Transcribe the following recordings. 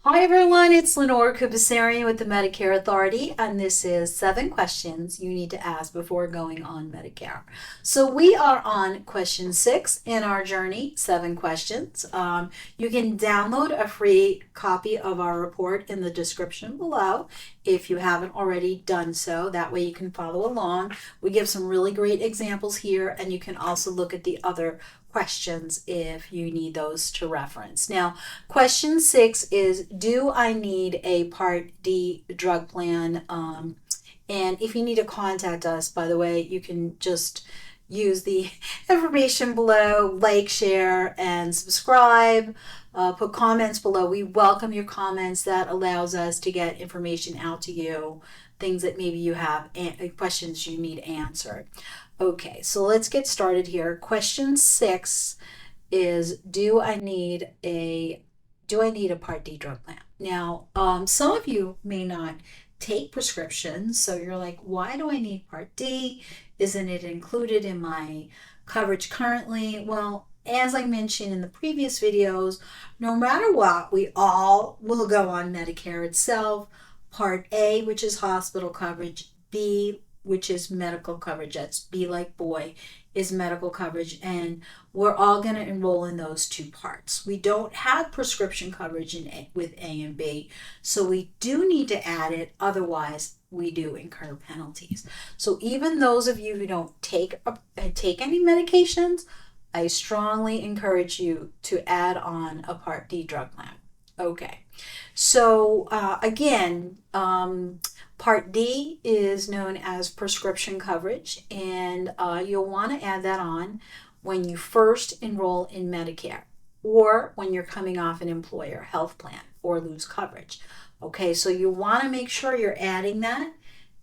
Hi everyone, it's Lenore with the Medicare Authority, and this is 7 questions you need to ask before going on Medicare. So we are on question 6 in our journey, 7 questions. You can download a free copy of our report in the description below if you haven't already done so. That way you can follow along. We give some really great examples here, and you can also look at the other questions if you need those to reference. Now, question 6 is, do I need a Part D drug plan? And if you need to contact us, by the way, you can just use the information below, like, share, and subscribe. Put comments below. We welcome your comments. That allows us to get information out to you, things that maybe you have, questions you need answered. Okay, so let's get started here. Question 6 is, do I need a Part D drug plan? Now, some of you may not take prescriptions, so you're like, why do I need Part D? Isn't it included in my coverage currently? Well, as I mentioned in the previous videos, no matter what, we all will go on Medicare itself. Part A, which is hospital coverage, B, which is medical coverage, that's B like boy, is medical coverage, and we're all going to enroll in those two parts. We don't have prescription coverage with A and B, so we do need to add it, otherwise we do incur penalties. So even those of you who don't take any medications, I strongly encourage you to add on a Part D drug plan. Okay, so again, Part D is known as prescription coverage, and you'll want to add that on when you first enroll in Medicare or when you're coming off an employer health plan or lose coverage. Okay, so you want to make sure you're adding that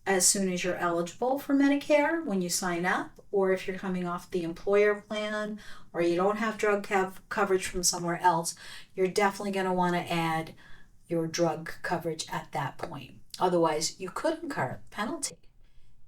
as soon as you're eligible for Medicare when you sign up, or if you're coming off the employer plan or you don't have drug coverage from somewhere else, you're definitely going to want to add your drug coverage at that point. Otherwise, you could incur penalty.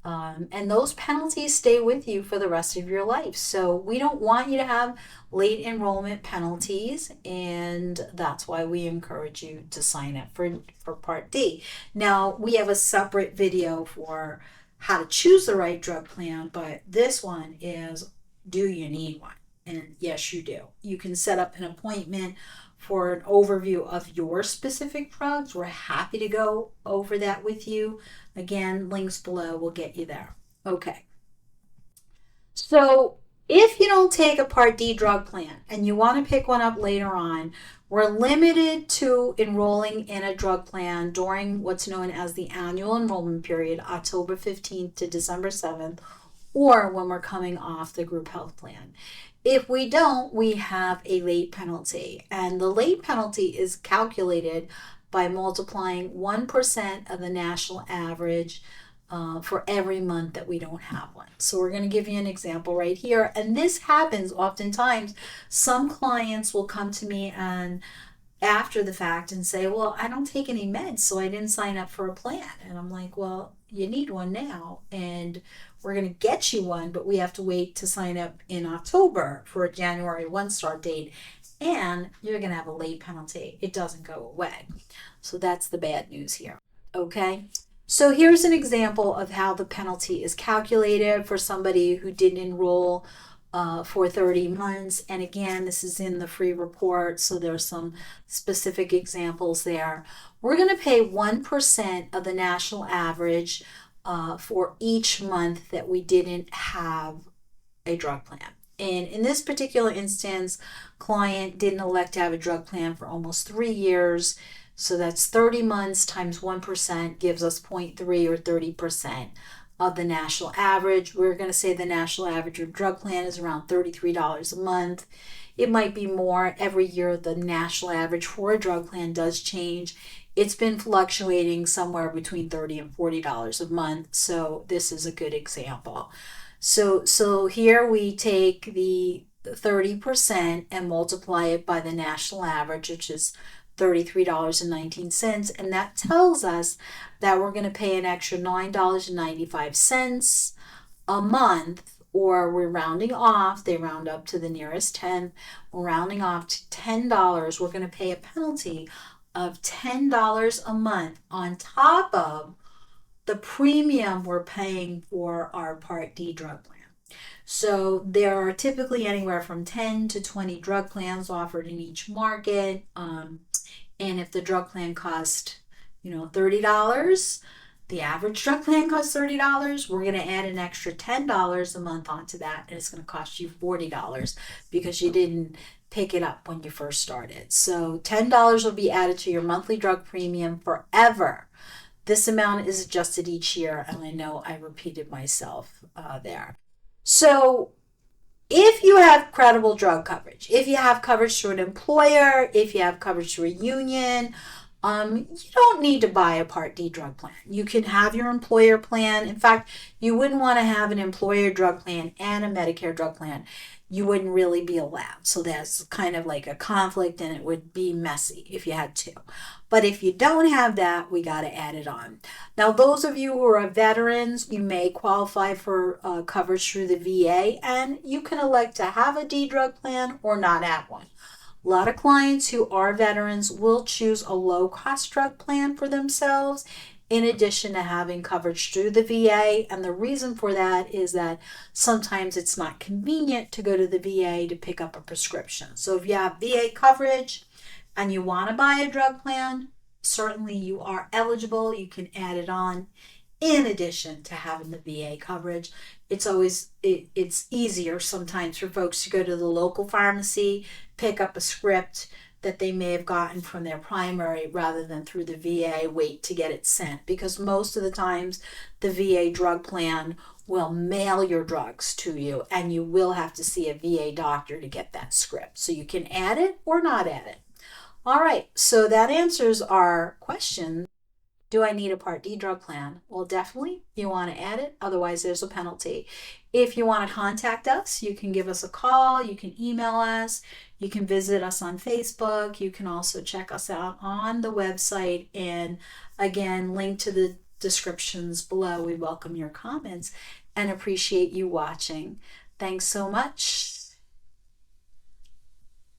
And those penalties stay with you for the rest of your life. So we don't want you to have late enrollment penalties, and that's why we encourage you to sign up for Part D. Now, we have a separate video for how to choose the right drug plan, but this one is, do you need one? And yes, you do. You can set up an appointment for an overview of your specific drugs. We're happy to go over that with you. Again, links below will get you there. Okay. So if you don't take a Part D drug plan and you want to pick one up later on, we're limited to enrolling in a drug plan during what's known as the annual enrollment period, October 15th to December 7th, or when we're coming off the group health plan. If we don't, we have a late penalty, and the late penalty is calculated by multiplying 1% of the national average for every month that we don't have one. So we're going to give you an example right here, and this happens oftentimes. Some clients will come to me and after the fact and say, well, I don't take any meds, so I didn't sign up for a plan. And I'm like, well, you need one now, and we're going to get you one, but we have to wait to sign up in October for a January 1 start date, and you're going to have a late penalty. It doesn't go away. So that's the bad news here. Okay, so here's an example of how the penalty is calculated for somebody who didn't enroll for 30 months. And again, this is in the free report, so there's some specific examples there. We're going to pay 1% of the national average for each month that we didn't have a drug plan. And in this particular instance, client didn't elect to have a drug plan for almost 3 years. So that's 30 months times 1% gives us 0.3 or 30% of the national average. We're going to say the national average of drug plan is around $33 a month. It might be more. Every year the national average for a drug plan does change. It's been fluctuating somewhere between $30 and $40 a month, so this is a good example. So here we take the 30% and multiply it by the national average, which is $33.19, and that tells us that we're going to pay an extra $9.95 a month, or we're rounding off, they round up to the nearest 10, we're rounding off to $10, we're going to pay a penalty of $10 a month on top of the premium we're paying for our Part D drug plan. So there are typically anywhere from 10 to 20 drug plans offered in each market. And if the drug plan costs, $30, the average drug plan costs $30, we're going to add an extra $10 a month onto that, and it's going to cost you $40 because you didn't pick it up when you first started. So $10 will be added to your monthly drug premium forever. This amount is adjusted each year, and I know I repeated myself there. So if you have credible drug coverage, if you have coverage through an employer, if you have coverage through a union, you don't need to buy a Part D drug plan. You can have your employer plan. In fact, you wouldn't want to have an employer drug plan and a Medicare drug plan. You wouldn't really be allowed. So that's kind of like a conflict, and it would be messy if you had to. But if you don't have that, we got to add it on. Now, those of you who are veterans, you may qualify for coverage through the VA, and you can elect to have a D drug plan or not have one. A lot of clients who are veterans will choose a low-cost drug plan for themselves in addition to having coverage through the VA. And the reason for that is that sometimes it's not convenient to go to the VA to pick up a prescription. So if you have VA coverage and you want to buy a drug plan, certainly you are eligible. You can add it on in addition to having the VA coverage. It's easier sometimes for folks to go to the local pharmacy, pick up a script that they may have gotten from their primary rather than through the VA, wait to get it sent, because most of the times the VA drug plan will mail your drugs to you, and you will have to see a VA doctor to get that script. So you can add it or not add it. All right, so that answers our question. Do I need a Part D drug plan? Well, definitely you want to add it. Otherwise, there's a penalty. If you want to contact us, you can give us a call. You can email us. You can visit us on Facebook. You can also check us out on the website. And again, link to the descriptions below. We welcome your comments and appreciate you watching. Thanks so much.